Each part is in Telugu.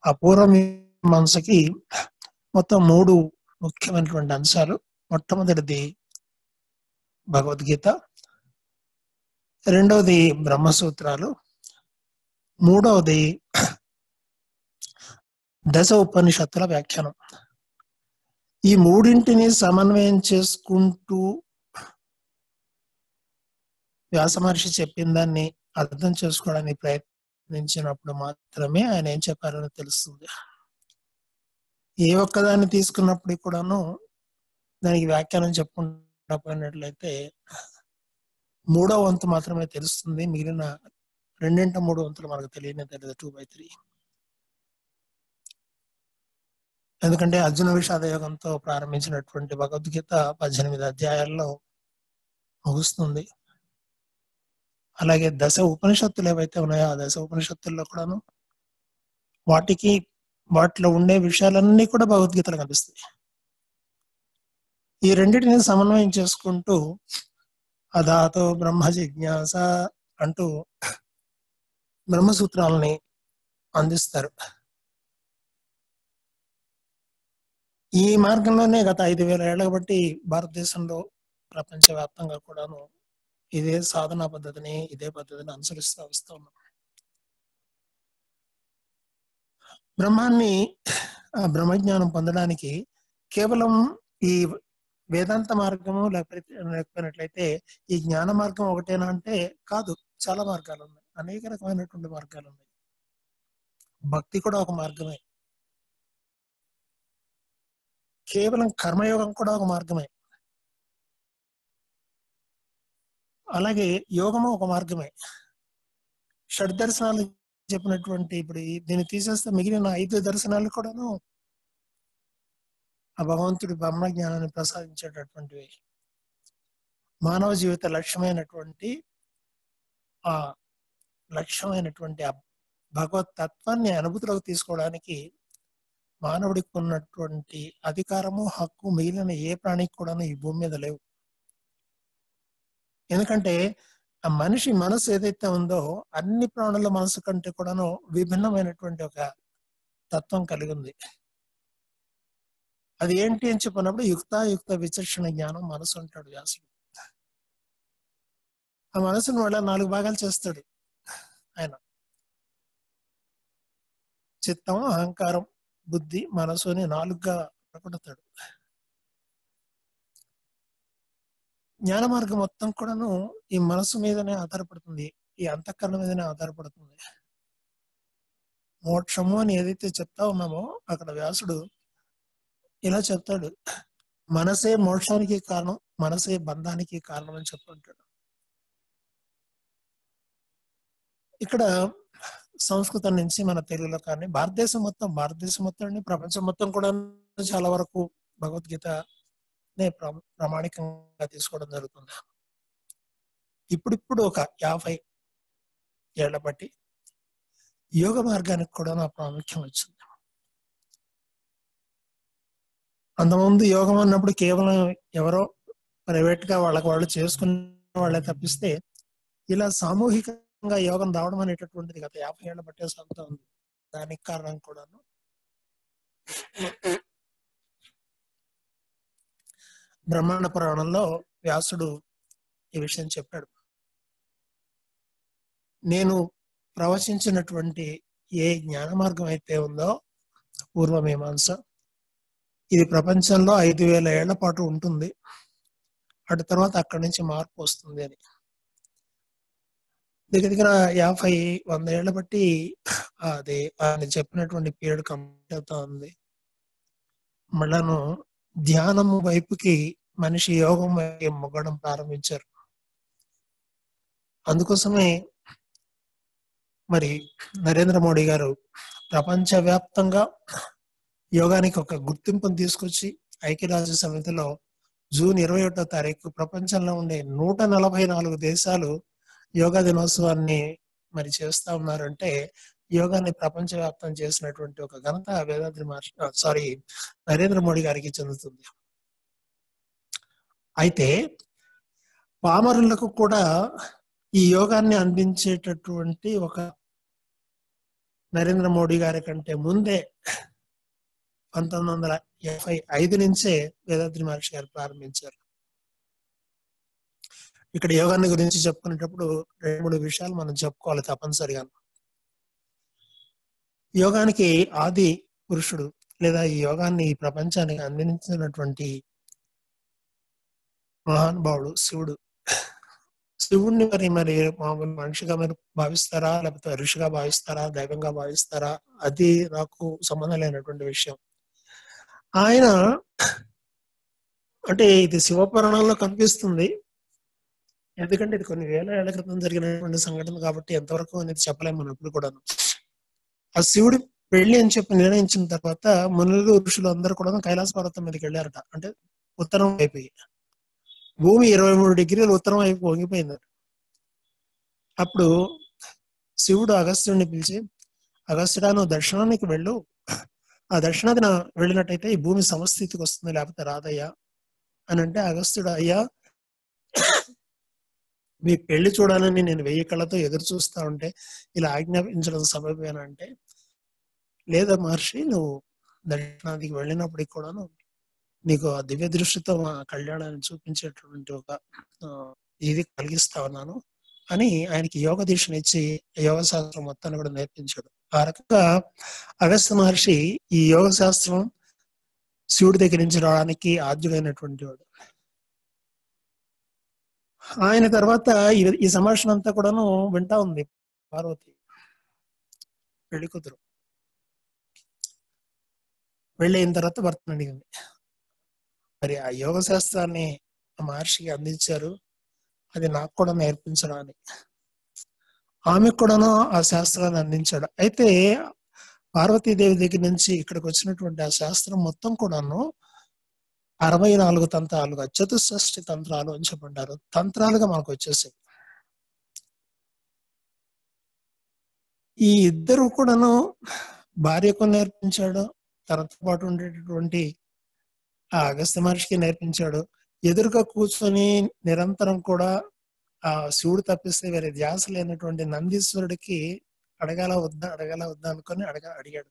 ఆ పూర్వమీమాంసకి మొత్తం 3 ముఖ్యమైనటువంటి అంశాలు. మొట్టమొదటిది భగవద్గీత, రెండవది బ్రహ్మసూత్రాలు, మూడవది దశ ఉపనిషత్తుల వ్యాఖ్యానం. ఈ మూడింటిని సమన్వయం చేసుకుంటూ వ్యాస మహర్షి చెప్పిన దాన్ని అర్థం చేసుకోవడానికి ప్రయత్నించినప్పుడు మాత్రమే ఆయన ఏం చెప్పారని తెలుస్తుంది. ఏ ఒక్కదాన్ని తీసుకున్నప్పుడు కూడాను దానికి వ్యాఖ్యానం చెప్పుకుంటూ పోయినట్లయితే 3వ వంతు మాత్రమే తెలుస్తుంది. మిగిలిన 2/3 వంతులు మనకు తెలియనే తెలియదు. 2/3. ఎందుకంటే అర్జున విషాద యోగంతో ప్రారంభించినటువంటి భగవద్గీత 18 అధ్యాయాల్లో ముగుస్తుంది. అలాగే దశ ఉపనిషత్తులు ఏవైతే ఉన్నాయో ఆ దశ ఉపనిషత్తుల్లో కూడాను వాటిలో ఉండే విషయాలన్నీ కూడా భగవద్గీతలో కనిపిస్తాయి. ఈ రెండింటిని సమన్వయం చేసుకుంటూ అధాతో బ్రహ్మ జిజ్ఞాస అంటూ బ్రహ్మసూత్రాలని అందిస్తారు. ఈ మార్గంలోనే గత 5,000 ఏళ్ల బట్టి భారతదేశంలో ప్రపంచవ్యాప్తంగా కూడాను ఇదే సాధనా పద్ధతిని, ఇదే పద్ధతిని అనుసరిస్తూ వస్తూ ఉన్నాం. బ్రహ్మజ్ఞానం పొందడానికి కేవలం ఈ వేదాంత మార్గము లేకపోయినట్లయితే ఈ జ్ఞాన మార్గం ఒకటేనా అంటే కాదు. చాలా మార్గాలు ఉన్నాయి, అనేక రకమైనటువంటి మార్గాలు ఉన్నాయి. భక్తి కూడా ఒక మార్గమే, కేవలం కర్మయోగం కూడా ఒక మార్గమే, అలాగే యోగము ఒక మార్గమే. షడ్దర్శనాలు చెప్పినటువంటి ఇప్పుడు దీన్ని తీసేస్తే మిగిలిన 5 దర్శనాలు కూడాను ఆ భగవంతుడి బ్రహ్మ జ్ఞానాన్ని ప్రసాదించేటటువంటివి. మానవ జీవిత లక్ష్యమైనటువంటి ఆ భగవత్ తత్వాన్ని అనుభూతిలోకి తీసుకోవడానికి మానవుడికి ఉన్నటువంటి అధికారము, హక్కు మిగిలిన ఏ ప్రాణికి కూడాను ఈ భూమి మీద లేవు. ఎందుకంటే ఆ మనిషి మనసు ఏదైతే ఉందో అన్ని ప్రాణుల మనసు కంటే కూడాను విభిన్నమైనటువంటి ఒక తత్వం కలిగి ఉంది. అది ఏంటి అని చెప్పినప్పుడు యుక్త విచక్షణ జ్ఞానం మనసు అంటాడు వ్యాసుడు. ఆ మనసును వాళ్ళ 4 భాగాలు చేస్తాడు ఆయన. చిత్తం, అహంకారం, బుద్ధి, మనసు అని 4గా పడతాడు. జ్ఞాన మార్గం మొత్తం కూడాను ఈ మనసు మీదనే ఆధారపడుతుంది, ఈ అంతఃకరణ మీదనే ఆధారపడుతుంది. మోక్షము అని ఏదైతే చెప్తా ఉన్నామో అక్కడ వ్యాసుడు ఇలా చెప్తాడు, మనసే మోక్షానికి కారణం, మనసే బంధానికి కారణం అని చెప్తుంటాడు. ఇక్కడ సంస్కృతం నుంచి మన తెలుగులో కానీ భారతదేశం మొత్తం ప్రపంచం మొత్తం కూడా చాలా వరకు భగవద్గీతనే ప్రామాణికంగా తీసుకోవడం జరుగుతుంది. ఇప్పుడు ఒక 50 ఏళ్ల బట్టి యోగ మార్గానికి కూడా నా ప్రాముఖ్యం వచ్చింది. అంతకుముందు యోగం అన్నప్పుడు కేవలం ఎవరో ప్రైవేట్ గా వాళ్ళు చేసుకునే వాళ్ళే తప్పిస్తే ఇలా సామూహికంగా యోగం రావడం అనేటటువంటిది గత 50 ఏళ్ల బట్టే సాగుతూ ఉంది. దానికి కారణం కూడాను బ్రహ్మాండ పురాణంలో వ్యాసుడు ఈ విషయం చెప్పాడు. నేను ప్రవచించినటువంటి ఏ జ్ఞాన మార్గం అయితే ఉందో పూర్వమీమాంస, ఇది ప్రపంచంలో 5,000 ఏళ్ల పాటు ఉంటుంది. అటు తర్వాత అక్కడి నుంచి మార్పు వస్తుంది అని దగ్గర 50-100 ఏళ్ల బట్టి అది ఆయన చెప్పినటువంటి పీరియడ్ కంప్లీట్ అవుతా ఉంది. మళ్ళాను ధ్యానం వైపుకి మనిషి యోగం వైపు మొగ్గడం ప్రారంభించారు. అందుకోసమే మరి నరేంద్ర మోడీ గారు ప్రపంచవ్యాప్తంగా యోగానికి ఒక గుర్తింపును తీసుకొచ్చి ఐక్యరాజ్య సమితిలో జూన్ 21వ తారీఖు ప్రపంచంలో ఉండే 144 దేశాలు యోగా దినోత్సవాన్ని మరి చేస్తా ఉన్నారంటే యోగాన్ని ప్రపంచవ్యాప్తం చేసినటువంటి ఒక ఘనత నరేంద్ర మోడీ గారికి చెందుతుంది. అయితే పామరులకు కూడా ఈ యోగాన్ని అందించేటటువంటి ఒక నరేంద్ర మోడీ గారి కంటే ముందే 1975 నుంచే వేదాద్రి మహర్షి గారు ప్రారంభించారు. ఇక్కడ యోగాన్ని గురించి చెప్పుకునేటప్పుడు 2-3 విషయాలు మనం చెప్పుకోవాలి తప్పనిసరిగా. యోగానికి ఆది పురుషుడు లేదా ఈ యోగాన్ని ఈ ప్రపంచానికి అందించినటువంటి మహానుభావుడు శివుడు. శివుడిని మరి మామూలు మనిషిగా మీరు భావిస్తారా, లేకపోతే ఋషిగా భావిస్తారా, దైవంగా భావిస్తారా, అది నాకు సంబంధం లేనటువంటి విషయం. ఆయన అంటే ఇది శివపురాణంలో కనిపిస్తుంది, ఎందుకంటే ఇది కొన్ని వేల ఏళ్ల క్రితం జరిగినటువంటి సంఘటన కాబట్టి ఎంతవరకు అనేది చెప్పలేము మనం ఎప్పుడు కూడా. ఆ శివుడి పెళ్లి అని చెప్పి నిర్ణయించిన తర్వాత మునులు ఋషులు అందరూ కూడా కైలాస పర్వతం మీదకి వెళ్ళారట. అంటే ఉత్తరం అయిపోయి భూమి 23 డిగ్రీలు ఉత్తరం వైపు వంగిపోయింది. అప్పుడు శివుడు అగస్త్యుడిని పిలిచి, అగస్త్యుడా నువ్వు దర్శనానికి వెళ్ళు, ఆ దర్శనానికి వెళ్ళినట్టయితే ఈ భూమి సమస్థితికి వస్తుంది, లేకపోతే రాదయ్యా అని అంటే, అగస్త్యుడు అయ్యా మీ పెళ్లి చూడాలని నేను 1000 కళ్ళతో ఎదురు చూస్తా ఉంటే ఇలా ఆజ్ఞాపించడం సబబేనంటే, లేదా మహర్షి నువ్వు దర్శనానికి వెళ్ళినప్పటికి కూడాను నీకు ఆ దివ్య దృష్టితో మా కళ్యాణాన్ని చూపించేటువంటి ఒక ఇది కలిగిస్తా ఉన్నాను అని ఆయనకి యోగ దీక్షనిచ్చి యోగ శాస్త్రం మొత్తాన్ని కూడా నేర్పించాడు. ఆ రకంగా అగస్త్య మహర్షి ఈ యోగ శాస్త్రం శివుడి దగ్గర నుంచి రావడానికి ఆద్యుడైనటువంటి వాడు. ఆయన తర్వాత ఈ సంభాషణ అంతా కూడాను వింటా ఉంది పార్వతి, పెళ్లి కూతురు. వెళ్ళి అయిన తర్వాత భర్తను అడిగింది, మరి ఆ యోగ శాస్త్రాన్ని మహర్షికి అందించారు, అది నాకు కూడా నేర్పించడం అని. ఆమెకు కూడాను ఆ శాస్త్రాన్ని అందించాడు. అయితే పార్వతీదేవి దగ్గర నుంచి ఇక్కడికి వచ్చినటువంటి ఆ శాస్త్రం మొత్తం కూడాను 64 తంత్రాలుగా, చతుషష్ఠి తంత్రాలు అని చెప్పంటారు, తంత్రాలుగా మనకు వచ్చేసాయి. ఈ ఇద్దరు కూడాను భార్యకు నేర్పించాడు, తనతో పాటు ఉండేటటువంటి ఆ అగస్త్య మహర్షికి నేర్పించాడు. ఎదురుగా కూర్చొని నిరంతరం కూడా ఆ శివుడు తప్పిస్తే వేరే ధ్యాస లేనటువంటి నందీశ్వరుడికి అడగాల వద్దా అనుకొని అడిగాడు,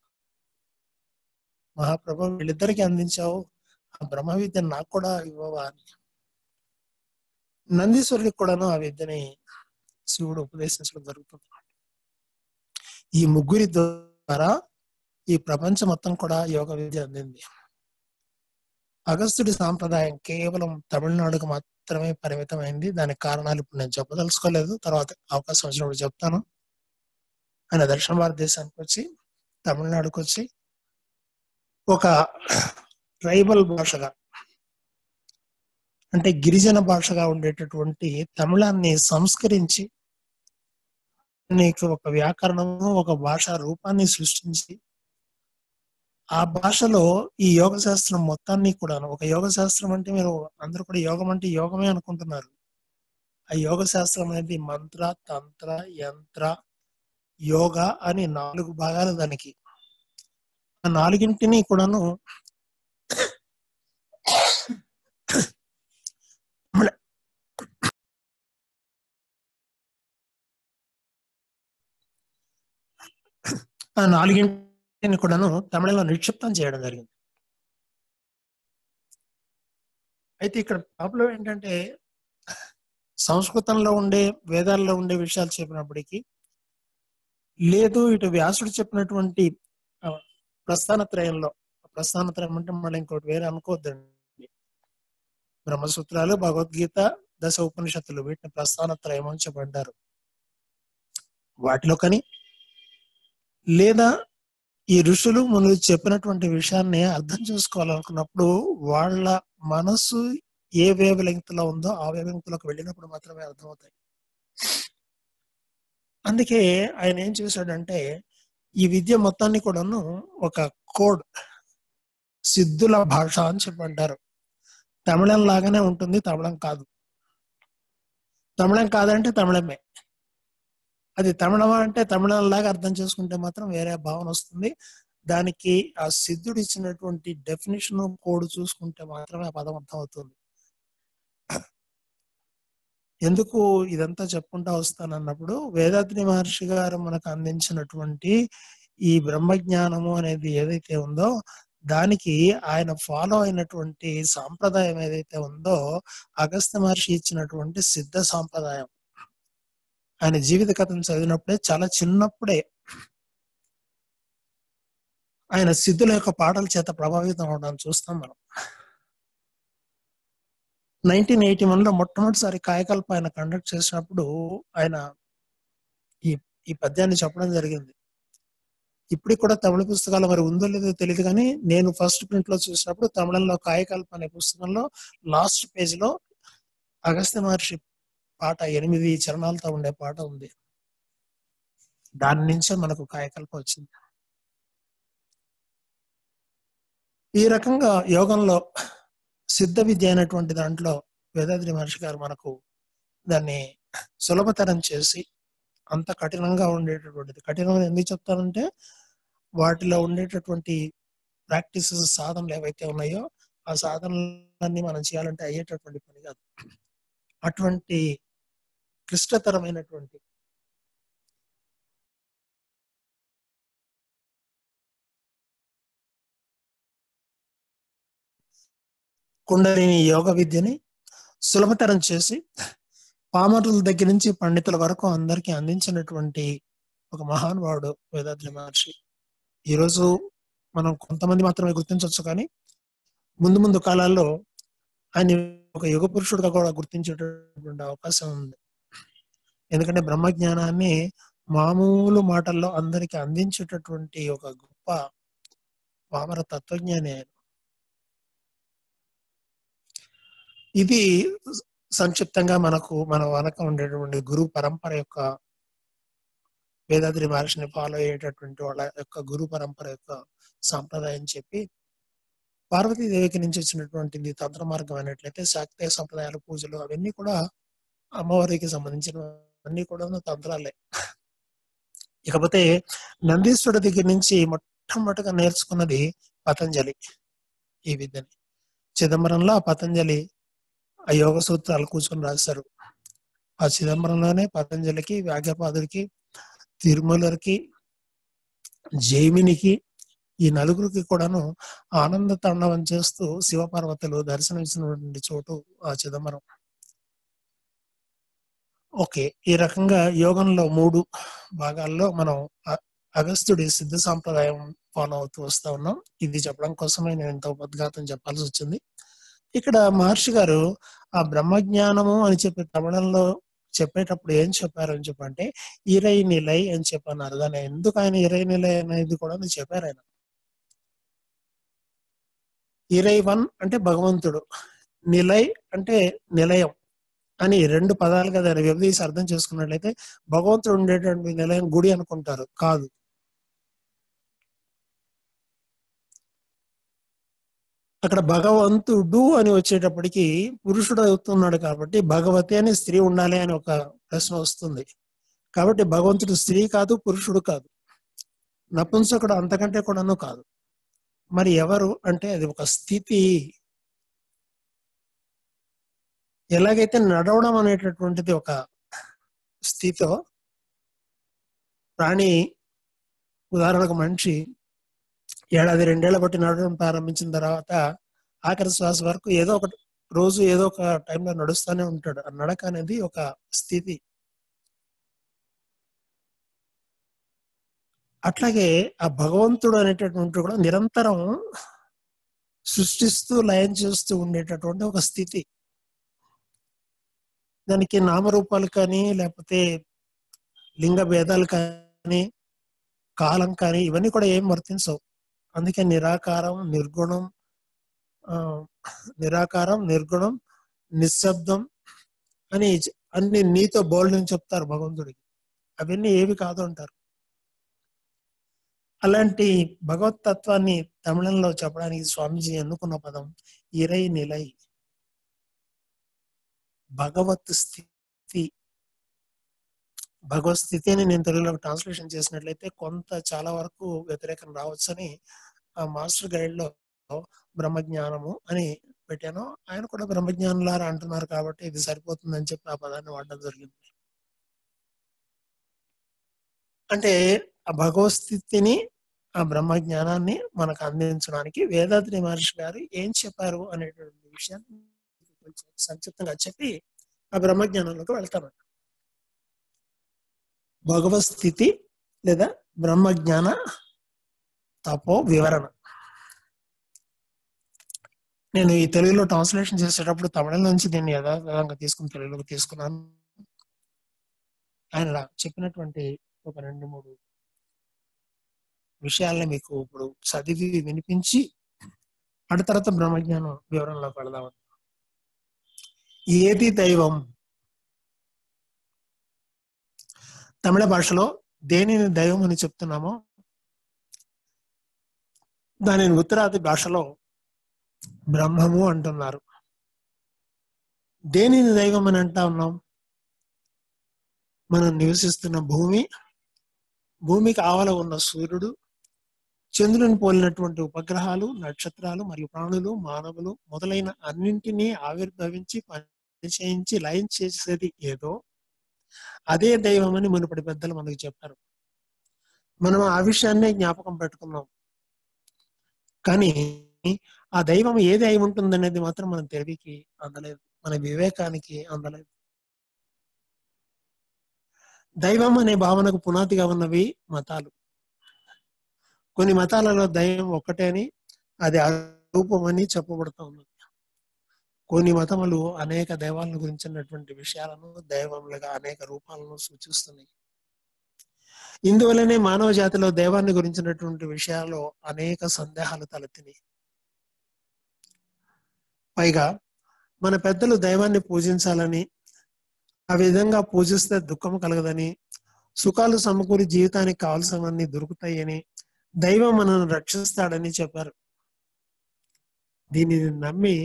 మహాప్రభు వీళ్ళిద్దరికి అందించావు, ఆ బ్రహ్మ విద్య నాకు కూడా ఇవ్వవా అని. నందీశ్వరుడికి కూడాను ఆ విద్యని శివుడు ఉపదేశించడం జరుగుతుంది. ఈ ముగ్గురి ద్వారా ఈ ప్రపంచం మొత్తం కూడా యోగ విద్య అందింది. అగస్త్యుడి సాంప్రదాయం కేవలం తమిళనాడుకు మాత్రమే పరిమితమైంది. దానికి కారణాలు ఇప్పుడు నేను చెప్పదలుచుకోలేదు, తర్వాత అవకాశం వచ్చినప్పుడు చెప్తాను. ఆయన దక్షిణ భారతదేశానికి వచ్చి తమిళనాడుకు వచ్చి ఒక ట్రైబల్ భాషగా, అంటే గిరిజన భాషగా ఉండేటటువంటి తమిళాన్ని సంస్కరించి నీకు ఒక వ్యాకరణము, ఒక భాషా రూపాన్ని సృష్టించి ఆ భాషలో ఈ యోగ శాస్త్రం మొత్తాన్ని కూడా, ఒక యోగ శాస్త్రం అంటే మీరు అందరూ కూడా యోగం అంటే యోగమే అనుకుంటున్నారు. ఆ యోగ శాస్త్రం అనేది మంత్ర, తంత్ర, యంత్ర, యోగ అని 4 భాగాలు దానికి. ఆ 4ంటిని కూడాను ఆ 4ంటిని కూడాను తమిళంలో నిక్షిప్తం చేయడం జరిగింది. అయితే ఇక్కడ ప్రాబ్లం ఏంటంటే, సంస్కృతంలో ఉండే వేదాల్లో ఉండే విషయాలు చెప్పినప్పటికీ లేదు, ఇటు వ్యాసుడు చెప్పినటువంటి ప్రస్థానత్రయంలో, ప్రస్థానత్రయం అంటే మళ్ళీ ఇంకోటి వేరే అనుకోవద్దండి, బ్రహ్మసూత్రాలు, భగవద్గీత, 10 ఉపనిషత్తులు, వీటిని ప్రస్థానత్రయం అని చెప్పంటారు. వాటిలో కానీ లేదా ఈ ఋషులు మునులు చెప్పినటువంటి విషయాన్ని అర్థం చేసుకోవాలనుకున్నప్పుడు వాళ్ళ మనసు ఏ వేవ్ లెంగ్త్ లో ఉందో ఆ వేవ్ లెంగ్త్ లోకి వెళ్ళినప్పుడు మాత్రమే అర్థమవుతాయి. అందుకే ఆయన ఏం చేశాడంటే ఈ విద్య మొత్తాన్ని కూడాను ఒక కోడ్, సిద్ధుల భాష అని చెప్పంటారు. తమిళం లాగానే ఉంటుంది, తమిళం కాదు. తమిళం కాదంటే తమిళమే. అది తమిళమా అంటే తమిళం లాగా అర్థం చేసుకుంటే మాత్రం వేరే భావన వస్తుంది. దానికి ఆ సిద్ధుడు ఇచ్చినటువంటి డెఫినేషన్ కోడ్ చూసుకుంటే మాత్రమే ఆ పదం అర్థం అవుతుంది. ఎందుకు ఇదంతా చెప్పుకుంటా వస్తానన్నప్పుడు, వేదాద్రి మహర్షి గారు మనకు అందించినటువంటి ఈ బ్రహ్మజ్ఞానము అనేది ఏదైతే ఉందో దానికి ఆయన ఫాలో అయినటువంటి సాంప్రదాయం ఏదైతే ఉందో అగస్త్య మహర్షి ఇచ్చినటువంటి సిద్ధ సాంప్రదాయం. ఆయన జీవిత కథను చదివినప్పుడే చాలా చిన్నప్పుడే ఆయన సిద్ధుల యొక్క పాటల చేత ప్రభావితం అవడం చూస్తాం మనం. 1981లో మొట్టమొదటిసారి కాయకల్ప ఆయన కండక్ట్ చేసినప్పుడు ఆయన ఈ ఈ పద్యాన్ని చెప్పడం జరిగింది. ఇప్పటికి కూడా తమిళ పుస్తకాలు మరి ఉందో లేదో తెలియదు కానీ నేను ఫస్ట్ ప్రింట్ లో చూసినప్పుడు తమిళంలో కాయకల్ప అనే పుస్తకంలో లాస్ట్ పేజ్ లో అగస్త్య మహర్షి పాట 8 చరణాలతో ఉండే పాట ఉంది. దాని నుంచే మనకు కాయకల్ప వచ్చింది. ఈ రకంగా యోగంలో సిద్ధ విద్య అయినటువంటి దాంట్లో వేదాద్రి మహర్షి గారు మనకు దాన్ని సులభతరం చేసి అంత కఠినంగా ఉండేటటువంటిది. కఠినం ఎందుకు చెప్తానంటే వాటిలో ఉండేటటువంటి ప్రాక్టీసెస్ సాధనలు ఏవైతే ఉన్నాయో ఆ సాధనలన్నీ మనం చేయాలంటే అయ్యేటటువంటి పని కాదు. అటువంటి క్లిష్టతరమైనటువంటి కుండలిని యోగ విద్యని సులభతరం చేసి పామరుల దగ్గర నుంచి పండితుల వరకు అందరికీ అందించినటువంటి ఒక మహానుభావుడు వేదాద్రి మహర్షి. ఈరోజు మనం కొంతమంది మాత్రమే గుర్తించవచ్చు కానీ ముందు ముందు కాలాల్లో ఆయన ఒక యుగ పురుషుడుగా కూడా గుర్తించేటటువంటి అవకాశం ఉంది. ఎందుకంటే బ్రహ్మజ్ఞానాన్ని మామూలు మాటల్లో అందరికి అందించేటటువంటి ఒక గొప్ప పామర తత్వజ్ఞాని ఆయన. ఇది సంక్షిప్తంగా మనకు మన వెనక ఉండేటువంటి గురు పరంపర యొక్క వేదాద్రి మహర్షిని ఫాలో అయ్యేటటువంటి వాళ్ళ యొక్క గురు పరంపర యొక్క సాంప్రదాయం చెప్పి పార్వతీదేవికి నుంచి వచ్చినటువంటిది తంత్ర మార్గం అయినట్లయితే శాక్తేయ సంప్రదాయాలు పూజలు అవన్నీ కూడా అమ్మవారికి సంబంధించినవన్నీ కూడా తంత్రాలే. ఇకపోతే నందీశ్వరుడి దగ్గర నుంచి మొట్టమొదటిగా నేర్చుకున్నది పతంజలి ఈ విద్యని. చిదంబరంలో పతంజలి ఆ యోగ సూత్రాలు కూర్చొని రాశారు. ఆ చిదంబరంలోనే పతంజలికి, వ్యాఘ్రపాదుడికి, తిరుమలకి, జైమినికి ఈ నలుగురికి కూడాను ఆనంద తాండవం చేస్తూ శివపార్వతులు దర్శనమిచ్చినటువంటి చోటు ఆ చిదంబరం. ఓకే, ఈ రకంగా యోగంలో 3 భాగాల్లో మనం అగస్త్యుడి సిద్ధ సాంప్రదాయం ఫాలో అవుతూ వస్తా ఉన్నాం. ఇది చెప్పడం కోసమే నేను ఇంత ఉపద్ఘాతం చెప్పాల్సి వచ్చింది. ఇక్కడ మహర్షి గారు ఆ బ్రహ్మజ్ఞానము అని చెప్పి తమిళంలో చెప్పేటప్పుడు ఏం చెప్పారు అని చెప్పంటే ఇరై నిలై అని చెప్పన్నారు. దాన్ని ఎందుకు ఆయన ఇరై నిలై అనేది కూడా చెప్పారు ఆయన. ఇరైవన్ అంటే భగవంతుడు, నిలై అంటే నిలయం అని 2 పదాలుగా దాన్ని విభజించి అర్థం చేసుకున్నట్లయితే భగవంతుడు ఉండేటువంటి నిలయం గుడి అనుకుంటారు, కాదు. అక్కడ భగవంతుడు అని వచ్చేటప్పటికి పురుషుడు అవుతున్నాడు కాబట్టి భగవతి అని స్త్రీ ఉండాలి అని ఒక ప్రశ్న వస్తుంది. కాబట్టి భగవంతుడు స్త్రీ కాదు, పురుషుడు కాదు, నపుంసకుడు అంతకంటే కూడాను కాదు. మరి ఎవరు అంటే అది ఒక స్థితి. ఎలాగైతే నడవడం అనేటటువంటిది ఒక స్థితో, ప్రాణి ఉదాహరణకు మనిషి 1-2 ఏళ్ల బట్టి నడవడం ప్రారంభించిన తర్వాత ఆఖరి శ్వాస వరకు ఏదో ఒక రోజు ఏదో ఒక టైంలో నడుస్తూనే ఉంటాడు. ఆ నడక అనేది ఒక స్థితి. అట్లాగే ఆ భగవంతుడు అనేటటువంటి కూడా నిరంతరం సృష్టిస్తూ లయం చేస్తూ ఉండేటటువంటి ఒక స్థితి. దానికి నామరూపాలు కానీ లేకపోతే లింగ భేదాలు కానీ కాలం కానీ ఇవన్నీ కూడా ఏం వర్తించవు. అందుకే నిరాకారం, నిర్గుణం, నిశ్శబ్దం అని అన్ని నీతో బోల్డ్ అని చెప్తారు భగవంతుడికి. అవన్నీ ఏవి కాదు అంటారు. అలాంటి భగవతత్వాన్ని తమిళంలో చెప్పడానికి స్వామీజీ ఎన్నుకున్న పదం ఇరై నిలై, భగవత్ స్థితి. భగవత్ స్థితి అని నేను తెలుగులో ట్రాన్స్లేషన్ చేసినట్లయితే కొంత చాలా వరకు వ్యతిరేకం రావచ్చని ఆ మాస్టర్ గైడ్ లో బ్రహ్మజ్ఞానము అని పెట్టాను. ఆయన కూడా బ్రహ్మజ్ఞానులారా అంటున్నారు కాబట్టి ఇది సరిపోతుందని చెప్పి ఆ పదాన్ని వాడడం జరిగింది. అంటే ఆ భగవత్ స్థితిని, ఆ బ్రహ్మ జ్ఞానాన్ని మనకు అందించడానికి వేదాద్రి మహర్షి గారు ఏం చెప్పారు అనేటువంటి విషయాన్ని కొంచెం సంక్షిప్తంగా చెప్పి ఆ బ్రహ్మ జ్ఞానంలోకి వెళ్తాను. భగవత్ స్థితి లేదా బ్రహ్మ జ్ఞాన తపో వివరణ. నేను ఈ తెలుగులో ట్రాన్స్లేషన్ చేసేటప్పుడు తమిళ నుంచి దీన్ని యథాతథంగా తీసుకుని తెలుగులోకి తీసుకున్నాను. ఆయన చెప్పినటువంటి ఒక 2-3 విషయాల్ని మీకు ఇప్పుడు చదివి వినిపించి ఆ తర్వాత బ్రహ్మజ్ఞానం వివరణలోకి వెళదాం. ఏది దైవం? తమిళ భాషలో దేనిని దైవం అని చెప్తున్నామో దానిని ఉత్తరాది భాషలో బ్రహ్మము అంటున్నారు. దేనిని దైవం అని అంటా ఉన్నాం? మనం నివసిస్తున్న భూమి, భూమికి ఆవల ఉన్న సూర్యుడు, చంద్రుని పోలినటువంటి ఉపగ్రహాలు, నక్షత్రాలు మరియు ప్రాణులు, మానవులు మొదలైన అన్నింటినీ ఆవిర్భవించి పనిచేయించి లయం చేసేది ఏదో అదే దైవం అని మునుపటి పెద్దలు మనకు చెప్పారు. మనం ఆ విషయాన్నే జ్ఞాపకం పెట్టుకున్నాం. కానీ ఆ దైవం ఏది అయి ఉంటుంది అనేది మాత్రం మన తెలివికి అందలేదు, మన వివేకానికి అందలేదు. దైవం అనే భావనకు పునాదిగా ఉన్నవి మతాలు. కొన్ని మతాలలో దైవం ఒక్కటే అని, అది అరూపం అని చెప్పబడుతూ ఉన్నది. కొన్ని మతములు అనేక దైవాలను గురించినటువంటి విషయాలను, దైవములుగా అనేక రూపాలను సూచిస్తున్నాయి. ఇందువల్లనే మానవ జాతిలో దైవాన్ని గురించినటువంటి విషయాల్లో అనేక సందేహాలు తలెత్తినాయి. పైగా మన పెద్దలు దైవాన్ని పూజించాలని, ఆ విధంగా పూజిస్తే దుఃఖం కలగదని, సుఖాలు సమకూరి జీవితానికి కావలసినవన్నీ దొరుకుతాయని, దైవం మనల్ని రక్షిస్తాడని చెప్పారు. దీనిని నమ్మి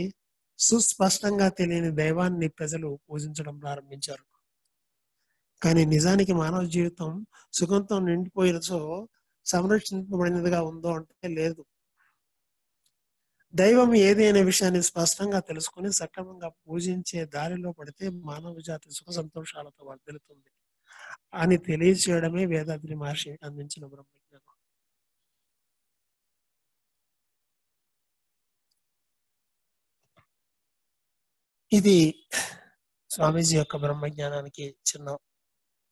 సుస్పష్టంగా తెలియని దైవాన్ని ప్రజలు పూజించడం ప్రారంభించారు. కానీ నిజానికి మానవ జీవితం సుఖంతో నిండిపోయినచో సంరక్షింపబడినదిగా ఉందో అంటే లేదు. దైవం ఏది అనే విషయాన్ని స్పష్టంగా తెలుసుకుని సక్రమంగా పూజించే దారిలో పడితే మానవ జాతి సుఖ సంతోషాలతో వర్ధిల్లుతుంది అని తెలియచేయడమే వేదాద్రి మహర్షి అందించిన బ్రహ్మజ్ఞానం. ఇది స్వామీజీ యొక్క బ్రహ్మజ్ఞానానికి చిన్న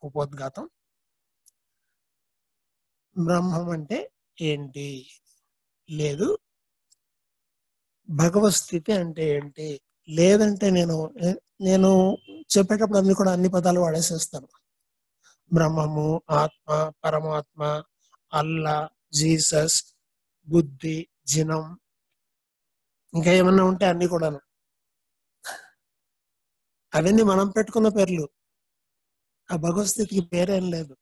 ఉపోద్ఘాతం. బ్రహ్మం అంటే ఏంటి, లేదు భగవత్ స్థితి అంటే ఏంటి, లేదంటే నేను చెప్పేటప్పుడు అన్ని పదాలు వాడేసేస్తాను. బ్రహ్మము, ఆత్మ, పరమాత్మ, అల్లా, జీసస్, బుద్ధి, జినం, ఇంకా ఏమన్నా ఉంటే అన్ని కూడాను. అవన్నీ మనం పెట్టుకున్న పేర్లు. ఆ భగవత్ స్థితికి పేరేం లేదు.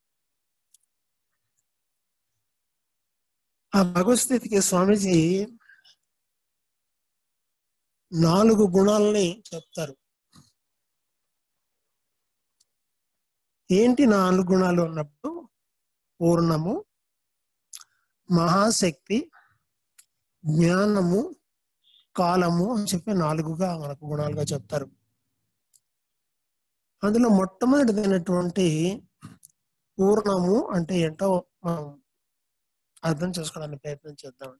ఆ భగవత్ స్థితికి స్వామీజీ 4 గుణాలని చెప్తారు. ఏంటి 4 గుణాలు అన్నప్పుడు పూర్ణము, మహాశక్తి, జ్ఞానము, కాలము అని చెప్పి 4గా మనకు గుణాలుగా చెప్తారు. అందులో మొట్టమొదటిదైనటువంటి పూర్ణము అంటే ఏంటో మనం అర్థం చేసుకోవడానికి ప్రయత్నం చేద్దాం.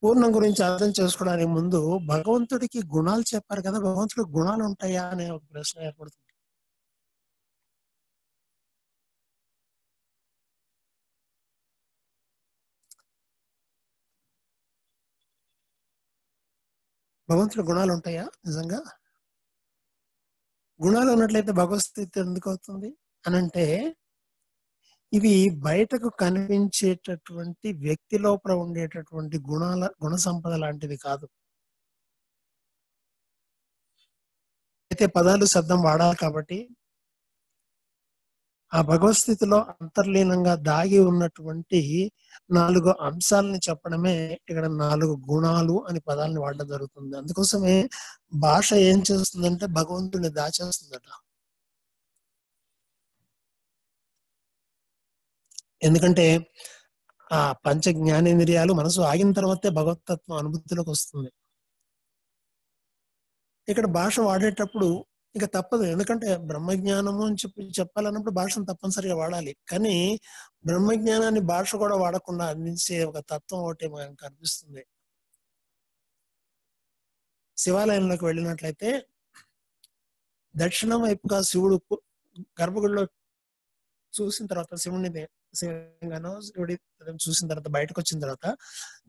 పూర్ణం గురించి అర్థం చేసుకోవడానికి ముందు భగవంతుడికి గుణాలు చెప్పారు కదా, భగవంతుడికి గుణాలు ఉంటాయా అనే ఒక ప్రశ్న ఏర్పడుతుంది. భగవంతుడి గుణాలు ఉంటాయా నిజంగా? గుణాలు ఉన్నట్లయితే భగవత్ స్థితి ఎందుకు అవుతుంది అని అంటే, ఇవి బయటకు కనిపించేటటువంటి వ్యక్తి లోపల ఉండేటటువంటి గుణ సంపద లాంటిది కాదు. అయితే పదాలు శబ్దం వాడాలి కాబట్టి ఆ భగవత్ స్థితిలో అంతర్లీనంగా దాగి ఉన్నటువంటి 4 అంశాలని చెప్పడమే ఇక్కడ 4 గుణాలు అని పదాలను వాడడం జరుగుతుంది. అందుకోసమే భాష ఏం చేస్తుందంటే భగవంతుడిని దాచేస్తుందట. ఎందుకంటే ఆ పంచ జ్ఞానేంద్రియాలు మనసు ఆగిన తర్వాతే భగవతత్వం అనుభూతిలోకి వస్తుంది. ఇక్కడ భాష వాడేటప్పుడు ఇక తప్పదు. ఎందుకంటే బ్రహ్మజ్ఞానము అని చెప్పాలన్నప్పుడు భాషను తప్పనిసరిగా వాడాలి. కానీ బ్రహ్మజ్ఞానాన్ని భాష కూడా వాడకుండా అందించే ఒక తత్వం ఒకటి మనకు కనిపిస్తుంది. శివాలయంలోకి వెళ్ళినట్లయితే దక్షిణం వైపుగా శివుడు గర్భగుడిలో చూసిన తర్వాత శివుడిగానో శివుడి చూసిన తర్వాత బయటకు వచ్చిన తర్వాత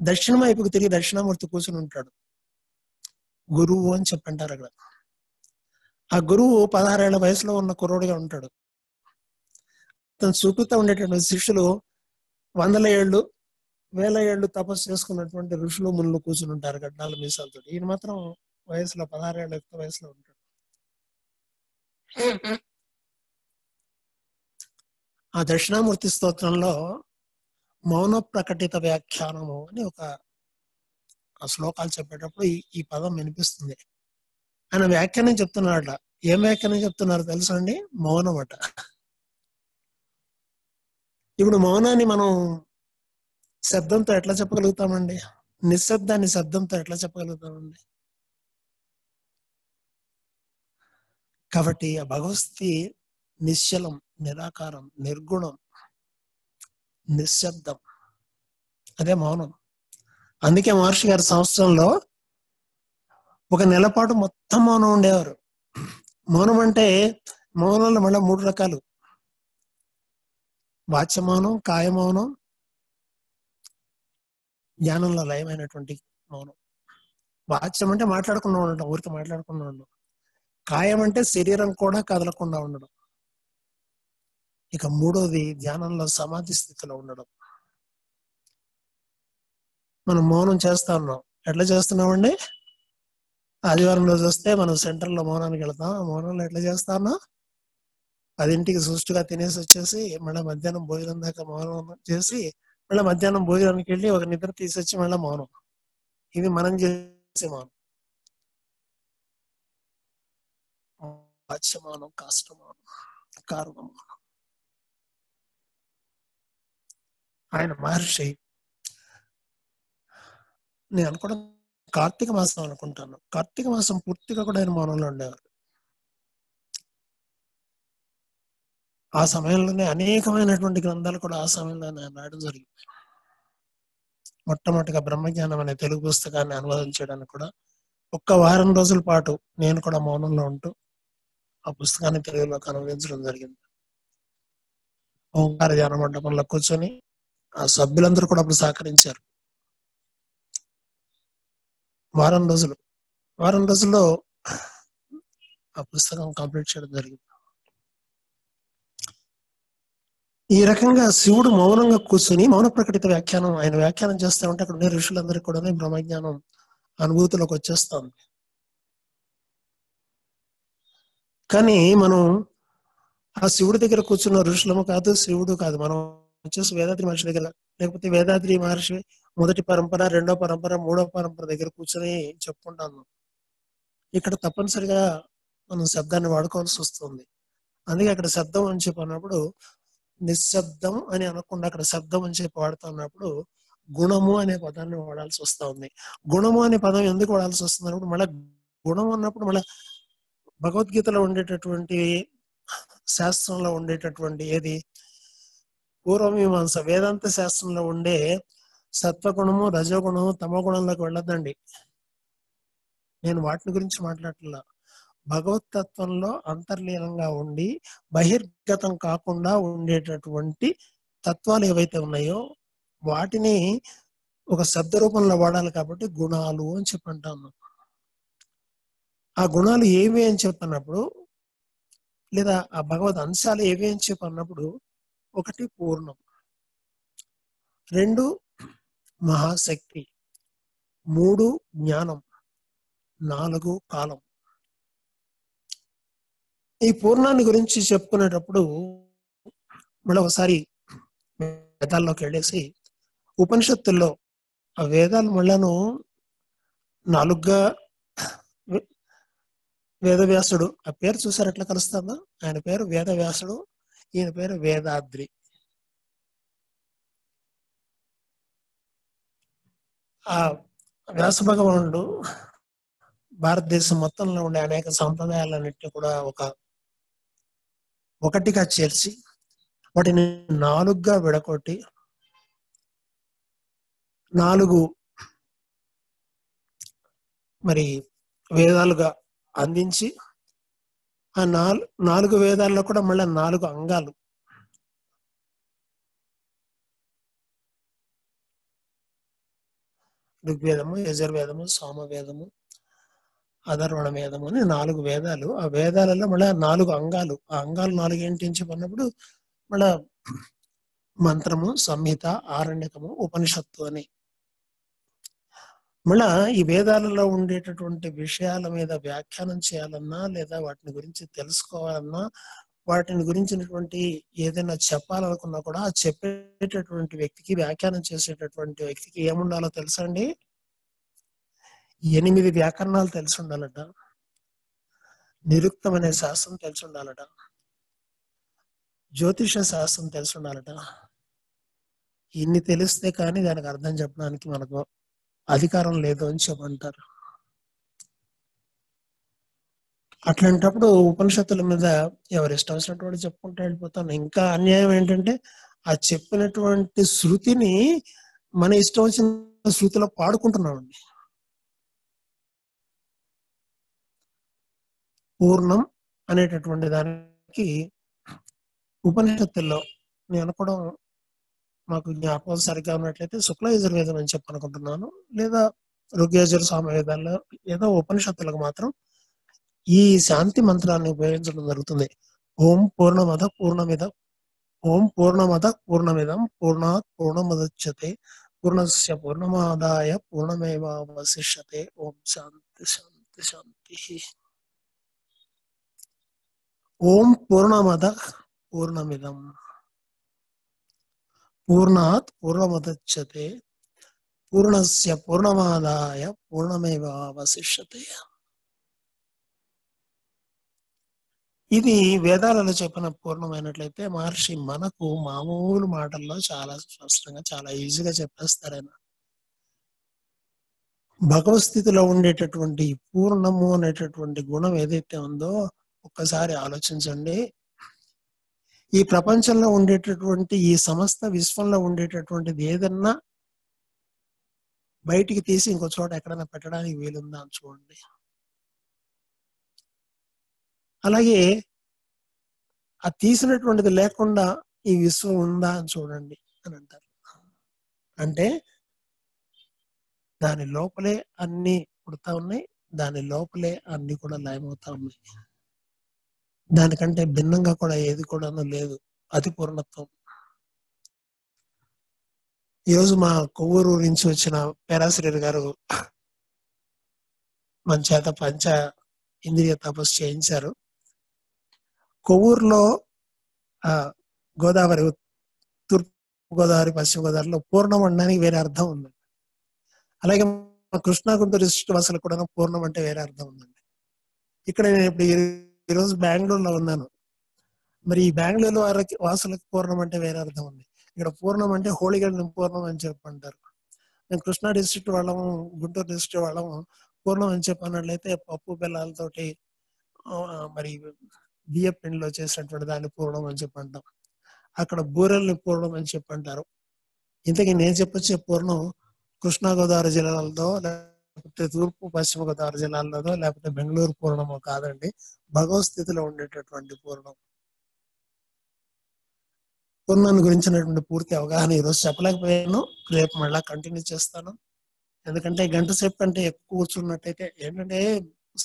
దక్షిణం వైపుకు తిరిగి దక్షిణామూర్తి కూర్చుని ఉంటాడు. గురువు అని చెప్పంటారు అక్కడ. ఆ గురువు 16 ఏళ్ల వయసులో ఉన్న కుర్రోడిగా ఉంటాడు. అతను చుట్టూతో ఉండేటటువంటి శిష్యులు 100 ఏళ్ళు 1000 ఏళ్ళు తపస్సు చేసుకున్నటువంటి ఋషులు మునులు కూర్చుని ఉంటారు గడ్డాల మీసాలతో. ఈయన మాత్రం వయసులో 16 ఏళ్ళ వయసులో ఉంటాడు. ఆ దక్షిణామూర్తి స్తోత్రంలో మౌన ప్రకటిత వ్యాఖ్యానము అని ఒక శ్లోకాలు చెప్పేటప్పుడు ఈ పదం వినిపిస్తుంది. ఆయన వ్యాఖ్యానం చెప్తున్నాడట. ఏం వ్యాఖ్యానం చెప్తున్నారు తెలుసా అండి? మౌనం అట. ఇప్పుడు మౌనాన్ని మనం శబ్దంతో ఎట్లా చెప్పగలుగుతామండి? నిశ్శబ్దాన్ని శబ్దంతో ఎట్లా చెప్పగలుగుతామండి? కాబట్టి ఆ భగవతి నిశ్చలం, నిరాకారం, నిర్గుణం, నిశ్శబ్దం, అదే మౌనం. అందుకే మహర్షి గారి సంవత్సరంలో 1 నెల పాటు మొత్తం మౌనం ఉండేవారు. మౌనం అంటే మౌనంలో మళ్ళీ 3 రకాలు: వాచ్య మౌనం, కాయ మౌనం, జ్ఞానంలో లయమైనటువంటి మౌనం. వాచ్యం అంటే మాట్లాడకుండా ఉండడం, ఊరికి మాట్లాడకుండా ఉండడం. కాయం అంటే శరీరం కూడా కదలకుండా ఉండడం. ఇక 3వది ధ్యానంలో సమాధి స్థితిలో ఉండడం. మనం మౌనం చేస్తా ఉన్నాం. ఎట్లా చేస్తున్నామండి? ఆదివారం రోజు వస్తే మనం సెంటర్లో మౌనానికి వెళ్తాం. మౌనంలో ఎట్లా చేస్తా ఉన్నాం? 10ంటికి సుష్టిగా తినేసి వచ్చేసి మళ్ళీ మధ్యాహ్నం భోజనం దాకా మౌనం చేసి మళ్ళీ మధ్యాహ్నం భోజనానికి వెళ్ళి ఒక నిద్ర తీసొచ్చి మళ్ళీ మౌనం. ఇది మనం చేసే మౌనం. వాచ్యమౌనం, కాష్టమౌనం, కారుణమౌనం. ఆయన మహర్షి, నేను అనుకోవడం కార్తీక మాసం అనుకుంటాను. కార్తీక మాసం పూర్తిగా కూడా ఆయన మౌనంలో ఉండేవారు. ఆ సమయంలోనే అనేకమైనటువంటి గ్రంథాలు కూడా ఆ సమయంలోనే రాయడం జరిగింది. మొట్టమొదటిగా బ్రహ్మజ్ఞానం అనే తెలుగు పుస్తకాన్ని అనువాదం చేయడానికి కూడా 1 వారం రోజుల పాటు నేను కూడా మౌనంలో ఉంటూ ఆ పుస్తకాన్ని తెలుగులోకి అనువదించడం జరిగింది. ఓంకార ధ్యాన మండపంలో కూర్చొని ఆ సభ్యులందరూ కూడా అప్పుడు సహకరించారు. వారం రోజుల్లో ఆ పుస్తకం కంప్లీట్ చేయడం జరిగింది. ఈ రకంగా శివుడు మౌనంగా కూర్చొని మౌన ప్రకటిత వ్యాఖ్యానం ఆయన వ్యాఖ్యానం చేస్తా ఉంటే అక్కడ ఉండే ఋషులందరికీ కూడా బ్రహ్మజ్ఞానం అనుభూతిలోకి వచ్చేస్తుంది. కానీ మనం ఆ శివుడి దగ్గర కూర్చున్న ఋషులము కాదు, శివుడు కాదు. మనం వచ్చేసి వేదాద్రి మహర్షి దగ్గర, లేకపోతే వేదాద్రి మహర్షి మొదటి పరంపర, 2వ పరంపర, 3వ పరంపర దగ్గర కూర్చొని చెప్పుకుంటాను. ఇక్కడ తప్పనిసరిగా మనం శబ్దాన్ని వాడుకోవాల్సి వస్తుంది. అందుకే అక్కడ శబ్దం అని చెప్పి అన్నప్పుడు నిశ్శబ్దం అని అనకుండా అక్కడ శబ్దం అని చెప్పి వాడుతున్నప్పుడు గుణము అనే పదాన్ని వాడాల్సి వస్తా ఉంది. గుణము అనే పదం ఎందుకు వాడాల్సి వస్తుంది అన్నప్పుడు మళ్ళీ గుణం అన్నప్పుడు మళ్ళీ భగవద్గీతలో ఉండేటటువంటి శాస్త్రంలో ఉండేటటువంటి ఏది పూర్వమీమాంస వేదాంత శాస్త్రంలో ఉండే సత్వగుణము, రజోగుణము, తమోగుణంలోకి వెళ్ళొద్దండి. నేను వాటిని గురించి మాట్లాడట్లా. భగవతత్వంలో అంతర్లీనంగా ఉండి బహిర్గతం కాకుండా ఉండేటటువంటి తత్వాలు ఏవైతే ఉన్నాయో వాటిని ఒక శబ్ద రూపంలో వాడాలి. కాబట్టి గుణాలు అని చెప్పి అంటాను. ఆ గుణాలు ఏవి అని చెప్పన్నప్పుడు, లేదా ఆ భగవద్ అంశాలు ఏవి అని చెప్పన్నప్పుడు, 1 పూర్ణం, 2 మహాశక్తి, 3 జ్ఞానం, 4 కాలం. ఈ పూర్ణాన్ని గురించి చెప్పుకునేటప్పుడు మళ్ళీ ఒకసారి వేదాల్లోకి వెళ్ళేసి ఉపనిషత్తుల్లో ఆ వేదాలు మళ్ళాను 4గా వేదవ్యాసుడు, ఆ పేరు చూసారు ఎట్లా కలుస్తుందో? ఆయన పేరు వేదవ్యాసుడు, ఈయన పేరు వేదాద్రి. ఆ వ్యాస భగవానుడు భారతదేశం మొత్తంలో ఉండే అనేక సంప్రదాయాలన్నింటినీ కూడా ఒకటిగా చేర్చి వాటిని 4గా విడగొట్టి 4 మరి వేదాలుగా అందించి ఆ 4 వేదాల్లో కూడా మళ్ళీ 4 అంగాలు. ఋగ్వేదము, యజుర్వేదము, సామవేదము, అథర్వణ వేదము అని 4 వేదాలు. ఆ వేదాలలో మళ్ళీ 4 అంగాలు. ఆ అంగాలు 4 ఏంటి చెప్పినప్పుడు మళ్ళా మంత్రము, సంహిత, ఆరణ్యకము, ఉపనిషత్తు అని. మళ్ళా ఈ వేదాలలో ఉండేటటువంటి విషయాల మీద వ్యాఖ్యానం చేయాలన్నా లేదా వాటిని గురించి తెలుసుకోవాలన్నా వాటిని గురించినటువంటి ఏదైనా చెప్పాలనుకున్నా కూడా ఆ చెప్పేటటువంటి వ్యక్తికి, వ్యాఖ్యానం చేసేటటువంటి వ్యక్తికి ఏముండాలో తెలుసా అండి? 8 వ్యాకరణాలు తెలిసి ఉండాలట, నిరుక్తం అనే శాస్త్రం తెలిసి ఉండాలట, జ్యోతిష శాస్త్రం తెలిసి ఉండాలట. ఇన్ని తెలిస్తే కానీ దానికి అర్థం చెప్పడానికి మనకు అధికారం లేదు అని చెప్పంటారు. అట్లాంటప్పుడు ఉపనిషత్తుల మీద ఎవరు ఇష్టం వచ్చినటువంటి చెప్పుకుంటూ వెళ్ళిపోతాను. ఇంకా అన్యాయం ఏంటంటే ఆ చెప్పినటువంటి శృతిని మన ఇష్టం వచ్చిన శృతిలో పాడుకుంటున్నామండి. పూర్ణం అనేటటువంటి దానికి ఉపనిషత్తుల్లో నేను అనుకోవడం, మాకు జ్ఞాపకం సరిగ్గా ఉన్నట్లయితే శుక్ల యజుర్వేదం అని చెప్పనుకుంటున్నాను, లేదా ఋగ్యజుర్ సామవేదాల్లో ఏదో ఉపనిషత్తులకు మాత్రం ఈ శాంతి మంత్రాన్ని ఉపయోగించడం జరుగుతుంది. ఓం పూర్ణమద పూర్ణమిదం పూర్ణాత్ పూర్ణముదచ్యతే పూర్ణస్య పూర్ణమాదాయ పూర్ణమేవావశిష్యతే. ఓం శాంతి శాంతి శాంతి. ఓం పూర్ణమద పూర్ణమిదం పూర్ణాత్ పూర్ణముదచ్యతే పూర్ణస్య పూర్ణమాదాయ పూర్ణమేవావశిష్యతే. ఇది వేదాలలో చెప్పిన పూర్ణమైనట్లయితే మహర్షి మనకు మామూలు మాటల్లో చాలా స్పష్టంగా చాలా ఈజీగా చెప్పేస్తారు ఆయన. భగవస్థితిలో ఉండేటటువంటి పూర్ణము అనేటటువంటి గుణం ఏదైతే ఉందో ఒక్కసారి ఆలోచించండి. ఈ ప్రపంచంలో ఉండేటటువంటి ఈ సమస్త విశ్వంలో ఉండేటటువంటిది ఏదన్నా బయటికి తీసి ఇంకో చోట ఎక్కడైనా పెట్టడానికి వీలుందా అని చూడండి. అలాగే ఆ తీసినటువంటిది లేకుండా ఈ విశ్వం ఉందా అని చూడండి అని అంటారు. అంటే దాని లోపలే అన్ని పుడతా ఉన్నాయి, దాని లోపలే అన్ని కూడా లయమవుతా ఉన్నాయి. దానికంటే భిన్నంగా కూడా ఏది కూడా లేదు. అతి పూర్ణత్వం. ఈరోజు మా కొవ్వూరు నుంచి వచ్చిన పేరాశ్రీర్ గారు మన చేత పంచ ఇంద్రియ తపస్సు చేయించారు. కొవ్వూరులో గోదావరి, తూర్పు గోదావరి, పశ్చిమ గోదావరిలో పూర్ణం అనడానికి వేరే అర్థం ఉంది. అలాగే మా కృష్ణా గుంటూరు డిస్ట్రిక్ట్ వాసులకు కూడా పూర్ణం అంటే వేరే అర్థం ఉందండి. ఇక్కడ నేను ఇప్పుడు ఈరోజు బెంగళూరులో ఉన్నాను. మరి ఈ బెంగళూరు వాసులకు పూర్ణం అంటే వేరే అర్థం ఉంది. ఇక్కడ పూర్ణం అంటే హోళీగడ్డ పూర్ణం అని చెప్పంటారు. మేము కృష్ణా డిస్ట్రిక్ట్ వాళ్ళము, గుంటూరు డిస్ట్రిక్ట్ వాళ్ళము పూర్ణం అని చెప్పినట్లయితే పప్పు బెల్లాలతోటి మరి బియ్య పిండిలో చేసినటువంటి దాన్ని పూర్ణం అని చెప్పంటాం. అక్కడ బూరెల్ని పూర్ణం అని చెప్పంటారు. ఇంతకీ నేను చెప్పొచ్చే పూర్ణం కృష్ణా గోదావరి జిల్లాలతో, లేకపోతే తూర్పు పశ్చిమ గోదావరి జిల్లాలతో, లేకపోతే బెంగళూరు పూర్ణమో కాదండి. భగవస్థితిలో ఉండేటటువంటి పూర్ణం. పూర్ణాన్ని గురించినటువంటి పూర్తి అవగాహన ఈరోజు చెప్పలేకపోయాను. రేపు మళ్ళా కంటిన్యూ చేస్తాను. ఎందుకంటే గంట సేపు కంటే ఎక్కువ కూర్చున్నట్టయితే ఏంటంటే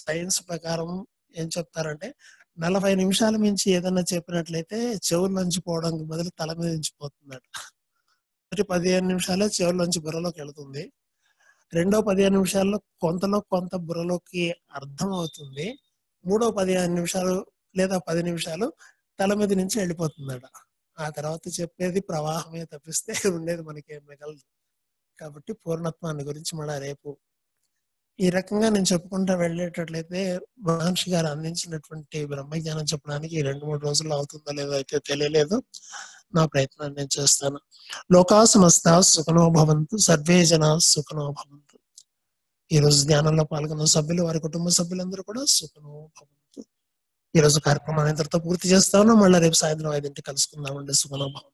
సైన్స్ ప్రకారం ఏం చెప్తారంటే 40 నిమిషాల మించి ఏదన్నా చెప్పినట్లయితే చెవుల నుంచి పోవడానికి బదులు తల మీద నుంచి పోతుందట. 15 నిమిషాలే చెవుల్లోంచి బుర్రలోకి వెళుతుంది. రెండో 15 నిమిషాల్లో కొంత బుర్రలోకి అర్థం అవుతుంది. మూడో 15 నిమిషాలు లేదా 10 నిమిషాలు తల మీద నుంచి వెళ్ళిపోతుందట. ఆ తర్వాత చెప్పేది ప్రవాహమే తప్పిస్తే ఉండేది మనకేం మిగలదు. కాబట్టి పూర్ణత్వాన్ని గురించి మళ్ళా రేపు ఈ రకంగా నేను చెప్పుకుంటా వెళ్ళేటట్లయితే మహర్షి గారు అందించినటువంటి బ్రహ్మజ్ఞానం చెప్పడానికి 2-3 రోజుల్లో అవుతుందో లేదో అయితే తెలియలేదు. నా ప్రయత్నాన్ని నేను చేస్తాను. లోకా సమస్తా సుఖనో భవంతు, సర్వే జనా సుఖనో భవంతు. ఈ రోజు ధ్యానంలో పాల్గొన్న సభ్యులు, వారి కుటుంబ సభ్యులందరూ కూడా సుఖనో భవంతు. ఈ రోజు కార్యక్రమాన్ని ఇంతటితో పూర్తి చేస్తా ఉన్నాం. మళ్ళీ రేపు సాయంత్రం 5 కలుసుకుందామండి. సుఖనో భవంతు.